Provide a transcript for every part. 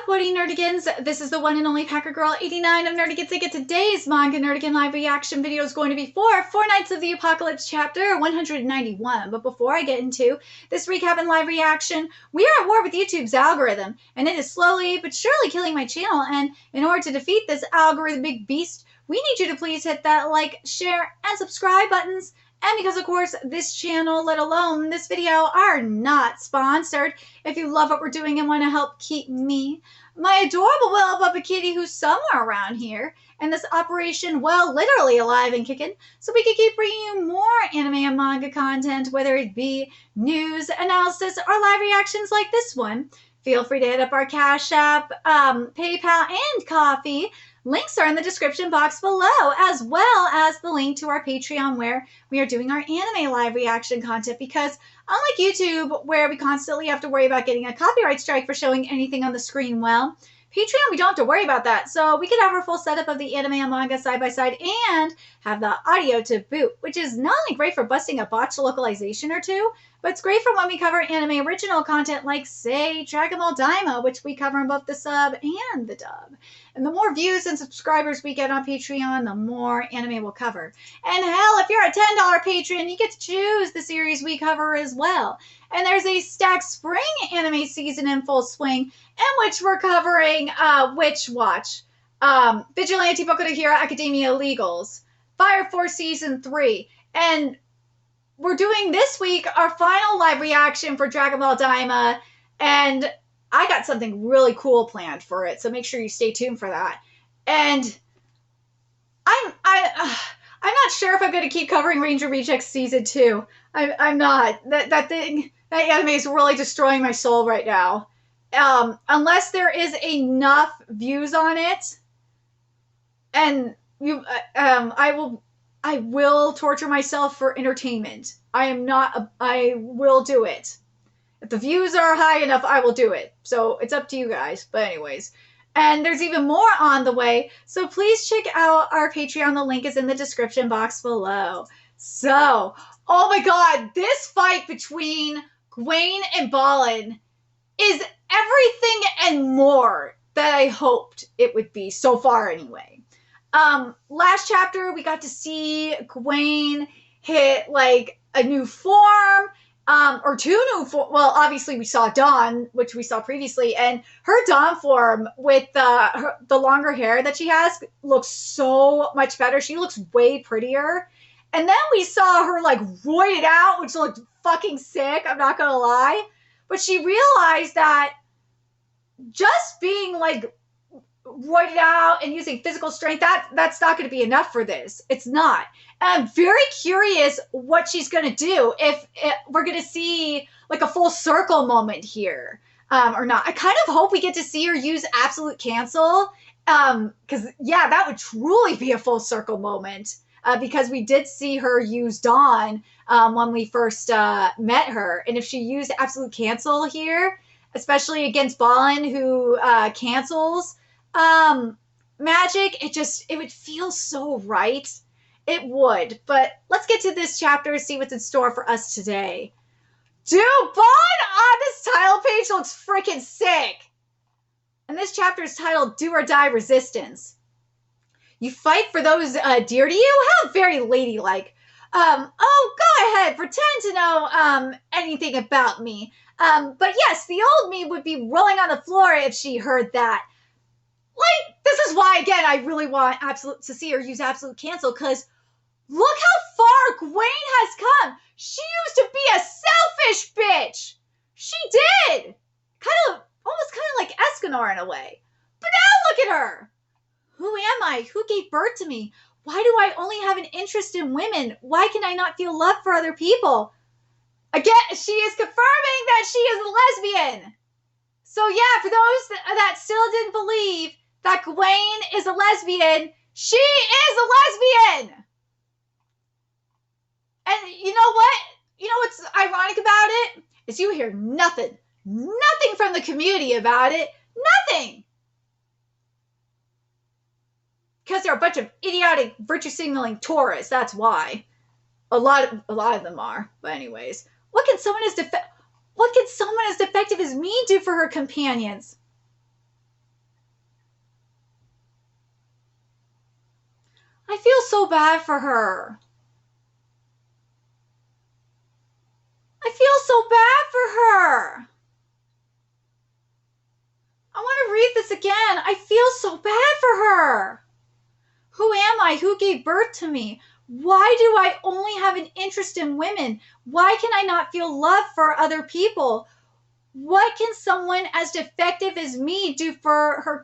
What nerdigans? This is the one and only Packer Girl 89 of Nerdigans. And today's Manga Nerdigan live reaction video is going to be for Four Knights of the Apocalypse chapter 191. But before I get into this recap and live reaction, we are at war with YouTube's algorithm, and it is slowly but surely killing my channel. And in order to defeat this algorithmic beast, we need you to please hit that like, share, and subscribe buttons. And because, of course, this channel, let alone this video, are not sponsored, if you love what we're doing and want to help keep me, my adorable little Bubba Kitty, who's somewhere around here, and this operation, well, literally alive and kicking, so we can keep bringing you more anime and manga content, whether it be news, analysis, or live reactions like this one. Feel free to hit up our Cash App, PayPal, and Coffee. Links are in the description box below, as well as the link to our Patreon, where we are doing our anime live reaction content, because unlike YouTube, where we constantly have to worry about getting a copyright strike for showing anything on the screen, well, Patreon, we don't have to worry about that. So we can have our full setup of the anime and manga side by side and have the audio to boot, which is not only great for busting a botched localization or two, but it's great for when we cover anime original content like, say, Dragon Ball Daima, which we cover in both the sub and the dub. And the more views and subscribers we get on Patreon, the more anime we'll cover. And hell, if you're a $10 patron, you get to choose the series we cover as well. And there's a stacked spring anime season in full swing, in which we're covering Witch Watch, Vigilante Boku no Hero Academia Legals, Fire Force Season 3, and we're doing this week our final live reaction for Dragon Ball Daima, and I got something really cool planned for it, so make sure you stay tuned for that. And I'm not sure if I'm going to keep covering Ranger Rejects Season 2. I'm not. That anime is really destroying my soul right now. Unless there is enough views on it, and I will torture myself for entertainment. I will do it. If the views are high enough, I will do it. So it's up to you guys. But anyways, and there's even more on the way. So please check out our Patreon. The link is in the description box below. So, oh my God, this fight between Gwen and Balin is everything and more that I hoped it would be so far anyway. Last chapter, we got to see Gwen hit like a new form, or two new forms. Well, obviously we saw Dawn, which we saw previously, and her Dawn form with the longer hair that she has looks so much better. She looks way prettier. And then we saw her like roided out, which looked fucking sick, I'm not gonna lie. But she realized that just being like roided out and using physical strength, that's not going to be enough for this. It's not. And I'm very curious what she's going to do, if we're going to see like a full circle moment here or not. I kind of hope we get to see her use absolute cancel, because yeah, that would truly be a full circle moment, because we did see her use Dawn when we first met her. And if she used absolute cancel here, especially against Balin, who cancels magic, it would feel so right. It would. But let's get to this chapter and see what's in store for us today. Dude, Balin on this title page looks freaking sick. And this chapter is titled Do or Die Resistance. You fight for those dear to you? How very ladylike. Oh, go ahead, pretend to know anything about me. But yes, the old me would be rolling on the floor if she heard that. Like, this is why, again, I really want to see her use absolute cancel, because look how far Gwen has come. She used to be a selfish bitch. She did. Almost kind of like Escanor in a way. But now look at her. Who am I? Who gave birth to me? Why do I only have an interest in women? Why can I not feel love for other people? Again, she is confirming that she is a lesbian. So yeah, for those that still didn't believe that Gwen is a lesbian, she is a lesbian. And you know what? You know what's ironic about it? Is you hear nothing from the community about it. Nothing. Because they're a bunch of idiotic virtue signaling tourists. That's why. A lot of them are. But anyways, what can someone as defective as me do for her companions? I feel so bad for her. I feel so bad for her. I want to read this again. I feel so bad for her. Who am I? Who gave birth to me? Why do I only have an interest in women? Why can I not feel love for other people? What can someone as defective as me do for her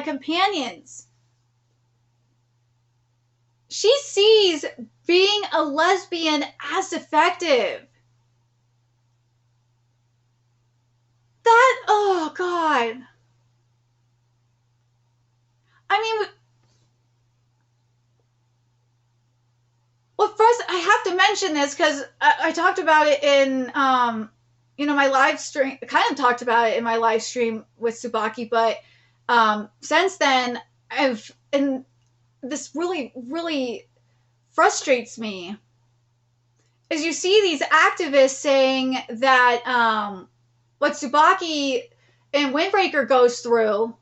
companions? She sees being a lesbian as defective. That, oh God. I mean, well, first I have to mention this because I talked about it in, my live stream. Kind of talked about it in my live stream with Tsubaki, but since then, and this really, really frustrates me. Is you see these activists saying that what Tsubaki and Windbreaker goes through,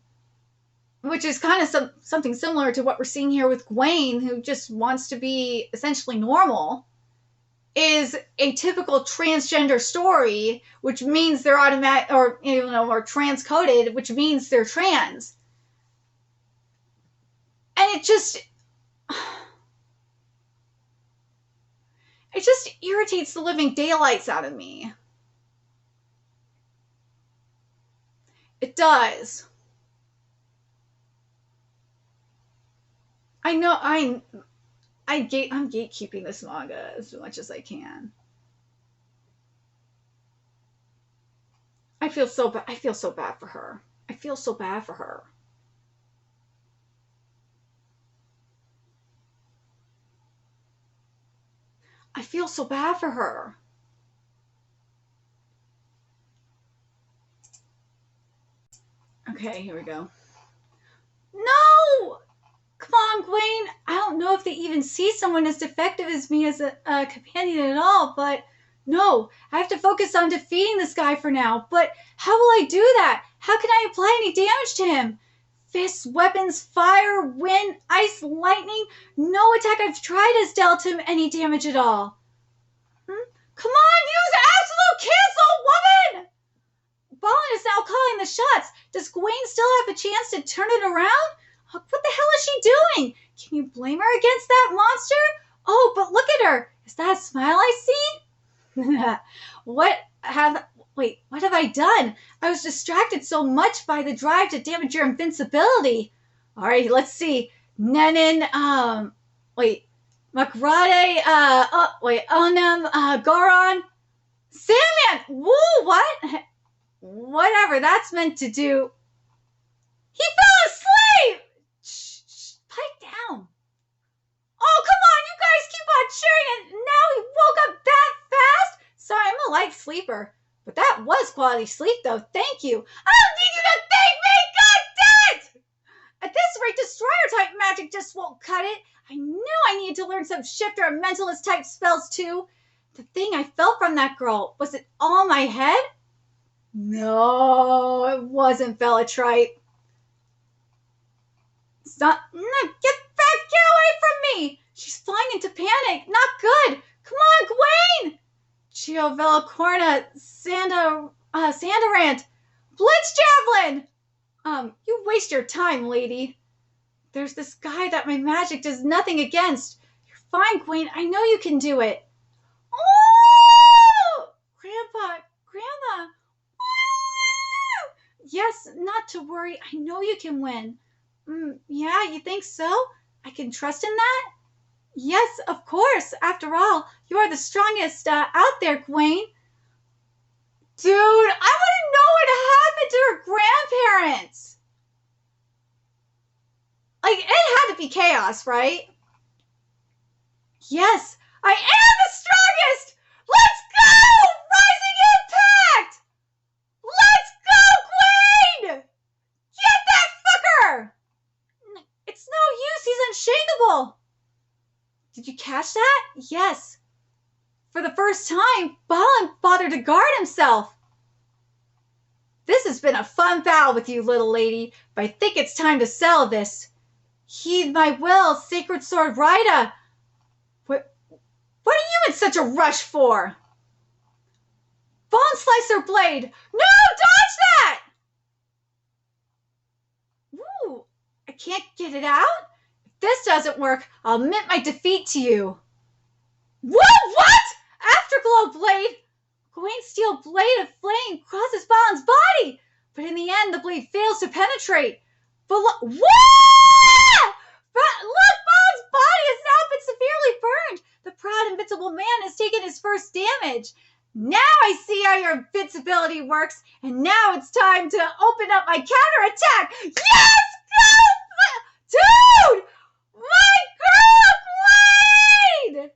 which is kind of something similar to what we're seeing here with Gwen, who just wants to be essentially normal, is a typical transgender story, which means they're automatic or transcoded, which means they're trans. And it just irritates the living daylights out of me. It does. I know I'm gatekeeping this manga as much as I can. I feel so bad for her. I feel so bad for her. I feel so bad for her. Okay, here we go. No! Come on, Gwen. I don't know if they even see someone as defective as me as a companion at all, but no, I have to focus on defeating this guy for now. But how will I do that? How can I apply any damage to him? Fists, weapons, fire, wind, ice, lightning. No attack I've tried has dealt him any damage at all. Come on, use absolute cancel, woman! Balin is now calling the shots. Does Gwen still have a chance to turn it around? What the hell is she doing? Can you blame her against that monster? Oh, but look at her. Is that a smile I see? What have I done? I was distracted so much by the drive to damage your invincibility. All right, let's see. Nenin, Makrade, Onam, Goron, Sandman. Woo, what? Whatever that's meant to do. He fell asleep! Shh, pipe down. Oh, come on, you guys keep on cheering, and now he woke up that fast? Sorry, I'm a light sleeper. But that was quality sleep, though. Thank you. I don't need you to thank me! God damn it! At this rate, Destroyer-type magic just won't cut it. I knew I needed to learn some Shifter and Mentalist-type spells, too. The thing I felt from that girl, was it all my head? No, it wasn't Bellatrite. Stop. No, get away from me! She's flying into panic. Not good. Come on, Gwen! Giovella Corna, Sandarant, Blitz Javelin! You waste your time, lady. There's this guy that my magic does nothing against. You're fine, Gwen. I know you can do it. Oh! Grandma. Yes, not to worry. I know you can win. Yeah, you think so? I can trust in that? Yes, of course. After all, you are the strongest out there, Gwen. Dude, I want to know what happened to her grandparents. Like, it had to be chaos, right? Yes, I am the strongest! Let's go! Rising Impact! Let's go, Gwen! Get that fucker! It's no use, he's unshakable. Did you catch that? Yes. For the first time, Balin bothered to guard himself. This has been a fun battle with you, little lady, but I think it's time to settle this. Heed my will, sacred sword Rida. What are you in such a rush for? Bone slicer blade! No, dodge that! Ooh, I can't get it out? If this doesn't work, I'll admit my defeat to you. What? Afterglow blade! Gawain's steel blade of flame crosses Balin's body, but in the end, the blade fails to penetrate. But look, what? Look, Balin's body has now been severely burned. The proud invincible man has taken his first damage. Now I see how your invincibility works, and now it's time to open up my counterattack. Yes! Go! Dude! My girl blade!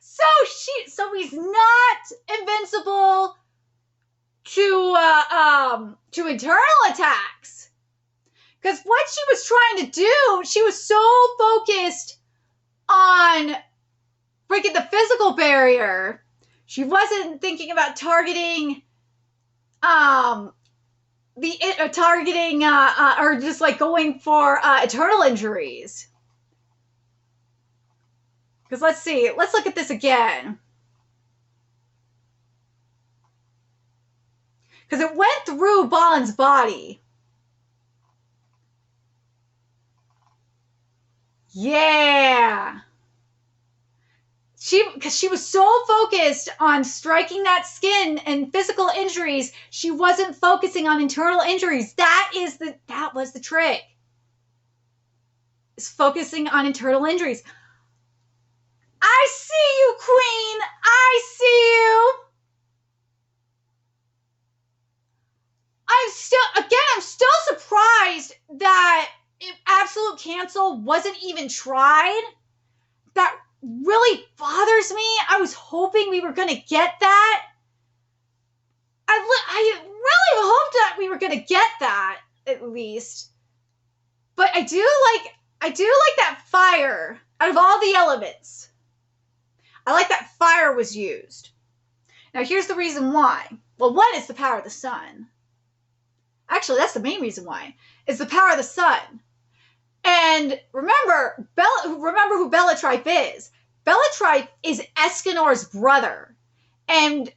So he's not invincible to internal attacks. Because what she was trying to do, she was so focused on breaking the physical barrier. She wasn't thinking about targeting or just like going for eternal injuries. Because let's look at this again. Because it went through Balin's body. Yeah. Because she was so focused on striking that skin and physical injuries, she wasn't focusing on internal injuries. That was the trick. Is focusing on internal injuries. I see you, Queen. I see you. I'm still surprised that Absolute Cancel wasn't even tried. That really bothers me. I was hoping we were going to get that. I really hoped that we were going to get that, at least. But I do like that fire out of all the elements. I like that fire was used. Now, here's the reason why. Well, one is the power of the sun. Actually, that's the main reason why. It's the power of the sun. And remember who Bellatripe is. Bellatripe is Escanor's brother. And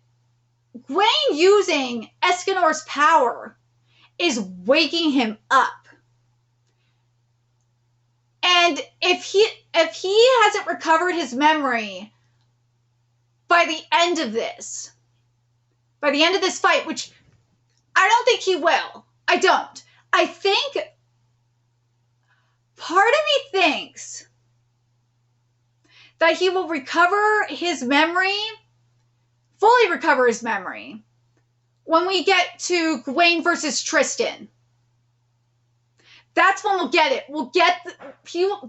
Gwaine using Escanor's power is waking him up. And if he hasn't recovered his memory by the end of this fight, which I don't think he will. I don't. I think part of me thinks that he will recover his memory, fully recover his memory, when we get to Gwaine versus Tristan. That's when we'll get it.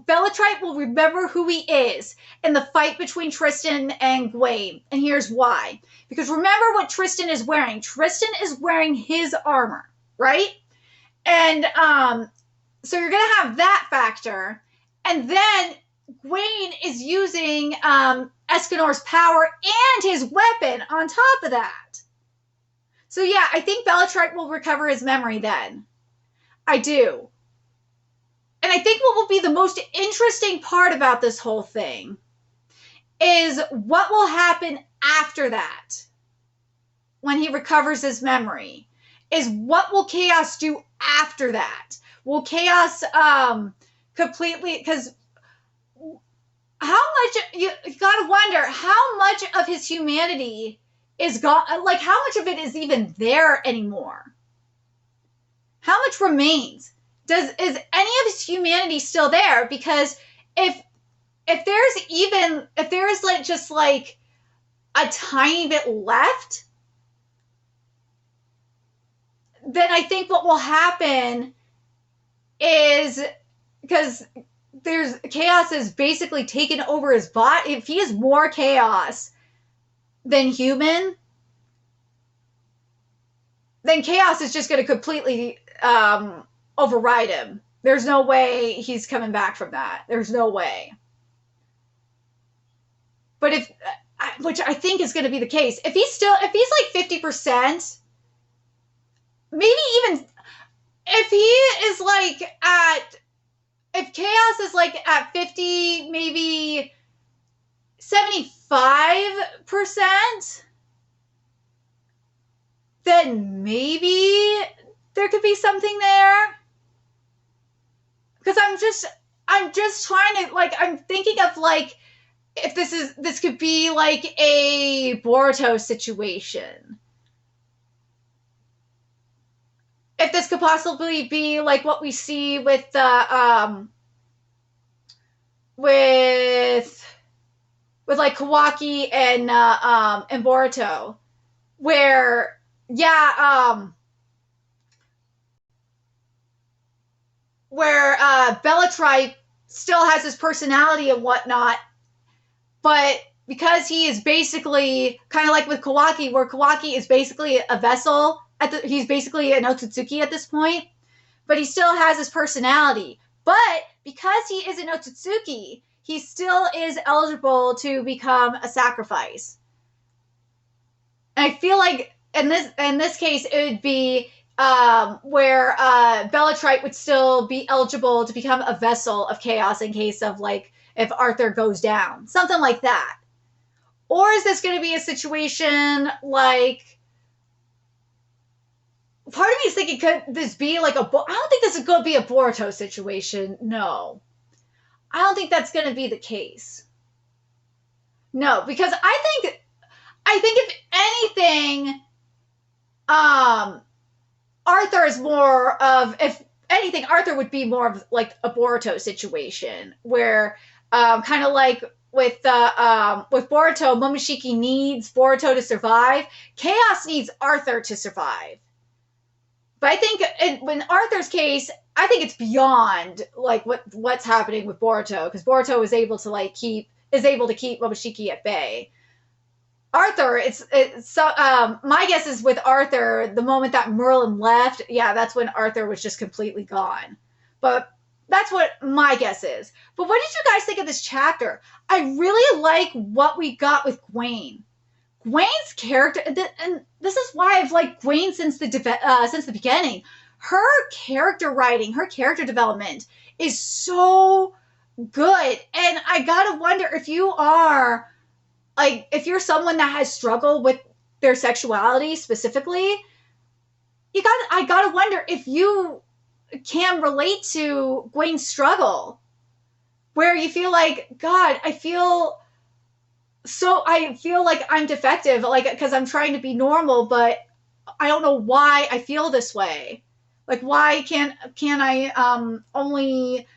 Bellatrite will remember who he is in the fight between Tristan and Gwaine. And here's why. Because remember what Tristan is wearing. Tristan is wearing his armor, right? And so you're going to have that factor. And then Gwaine is using Escanor's power and his weapon on top of that. So yeah, I think Bellatrite will recover his memory then. I do. And I think what will be the most interesting part about this whole thing is what will happen after that when he recovers his memory. Is what will Chaos do after that? Will Chaos completely... Because how much... You gotta wonder how much of his humanity is gone... Like, how much of it is even there anymore? How much remains? Is any of his humanity still there? Because if there's like just like a tiny bit left, then I think what will happen is, because Chaos is basically taken over his body. If he is more Chaos than human, then Chaos is just going to completely override him. There's no way he's coming back from that. There's no way. But which I think is going to be the case, if he's like 50%, maybe even if is like if Chaos is like at 50, maybe 75%, then maybe there could be something there. Because I'm just trying to, like, I'm thinking of, like, if this could be like a Boruto situation. If this could possibly be like what we see with with like Kawaki and Boruto, where Bellatrix still has his personality and whatnot, but because he is basically kind of like with Kawaki, where Kawaki is basically a vessel he's basically an Otsutsuki at this point, but he still has his personality. But because he is an Otsutsuki, he still is eligible to become a sacrifice. And I feel like in this case, it would be where Bellatrix would still be eligible to become a vessel of chaos in case of, like, if Arthur goes down. Something like that. Or is this going to be a situation like... Part of me is thinking, could this be like a... I don't think this is going to be a Boruto situation. No. I don't think that's going to be the case. No, because I think if anything, Arthur is more of... If anything, Arthur would be more of like a Boruto situation, where kind of like with Boruto, Momoshiki needs Boruto to survive. Chaos needs Arthur to survive. But I think in Arthur's case, I think it's beyond like what's happening with Boruto, because Boruto is able to keep Momoshiki at bay. Arthur, my guess is with Arthur, the moment that Merlin left, yeah, that's when Arthur was just completely gone. But that's what my guess is. But what did you guys think of this chapter? I really like what we got with Gwaine. Gwaine's character, and this is why I've liked Gwaine since the beginning. Her character writing, her character development is so good. And I gotta wonder if you are, like, if you're someone that has struggled with their sexuality specifically, I gotta wonder if you can relate to Gwaine's struggle, where you feel like, God, I feel like I'm defective, like, because I'm trying to be normal, but I don't know why I feel this way. Like, why can I only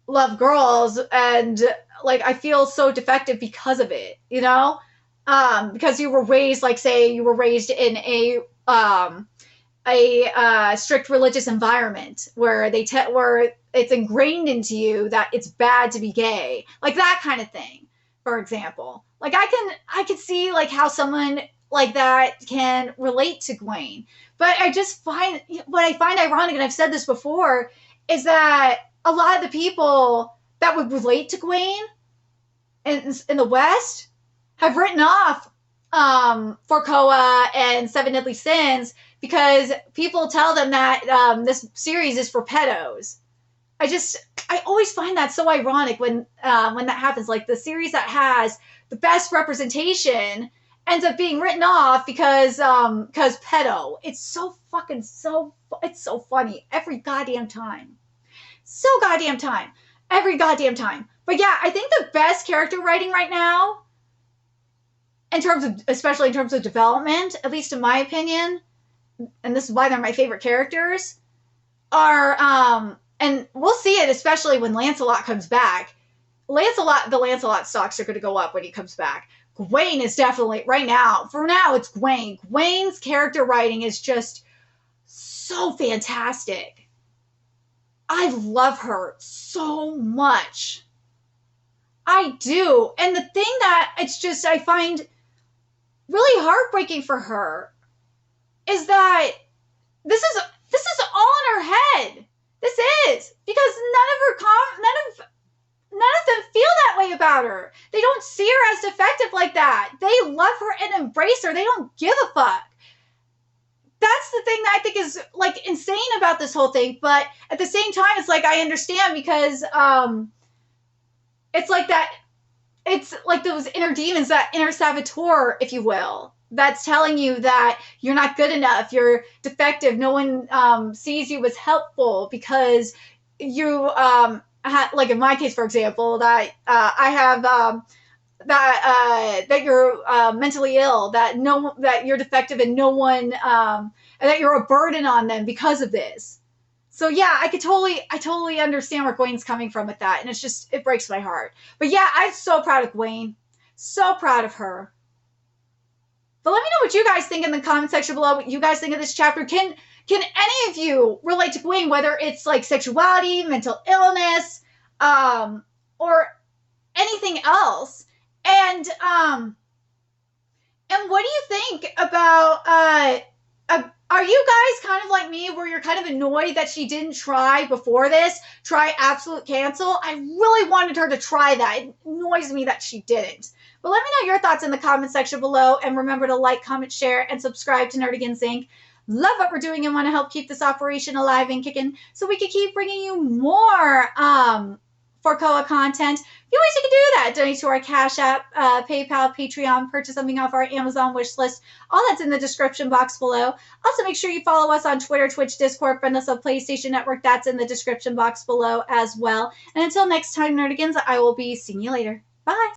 love girls, and like I feel so defective because of it, you know? Because you were raised, like, say you were raised in a strict religious environment where where it's ingrained into you that it's bad to be gay, like that kind of thing, for example. Like, I can see like how someone like that can relate to Gwaine. But I just find, what I find ironic, and I've said this before, is that a lot of the people that would relate to Gwaine in the West have written off Forkoa and Seven Deadly Sins because people tell them that this series is for pedos. I always find that so ironic when that happens. Like, the series that has the best representation ends up being written off because pedo. It's so funny every goddamn time. So goddamn time. Every goddamn time. But yeah, I think the best character writing right now, especially in terms of development, at least in my opinion, and this is why they're my favorite characters, are and we'll see it especially when Lancelot comes back. The Lancelot stocks are going to go up when he comes back. Gwaine is definitely, for now, it's Gwaine. Gwaine's character writing is just so fantastic. I love her so much. I do. And the thing that I find really heartbreaking for her is that this is all in her head. This is because none of them feel that way about her. They don't see her as defective like that. They love her and embrace her. They don't give a fuck. that's the thing that I think is like insane about this whole thing. But at the same time, it's like I understand because it's like that. It's like those inner demons, that inner saboteur, if you will, that's telling you that you're not good enough, you're defective, no one sees you as helpful because you like in my case, for example, that I have that you're mentally ill, that you're defective, and no one and that you're a burden on them because of this. So yeah, I totally understand where Gwen's coming from with that, and it breaks my heart. But yeah, I'm so proud of Gwen, so proud of her. But let me know what you guys think in the comment section below. What you guys think of this chapter? Can any of you relate to Gwen, whether it's like sexuality, mental illness, or anything else? And what do you think about are you guys kind of like me where you're kind of annoyed that she didn't try before this? Try absolute cancel? I really wanted her to try that. It annoys me that she didn't. But let me know your thoughts in the comment section below. And remember to like, comment, share, and subscribe to Nerdigans Inc. Love what we're doing and want to help keep this operation alive and kicking so we can keep bringing you more Forcoa content. Few ways you can do that. Donate to our Cash App, PayPal, Patreon, purchase something off our Amazon wish list. All that's in the description box below. Also, make sure you follow us on Twitter, Twitch, Discord, friend us on PlayStation Network. That's in the description box below as well. And until next time, Nerdigans, I will be seeing you later. Bye.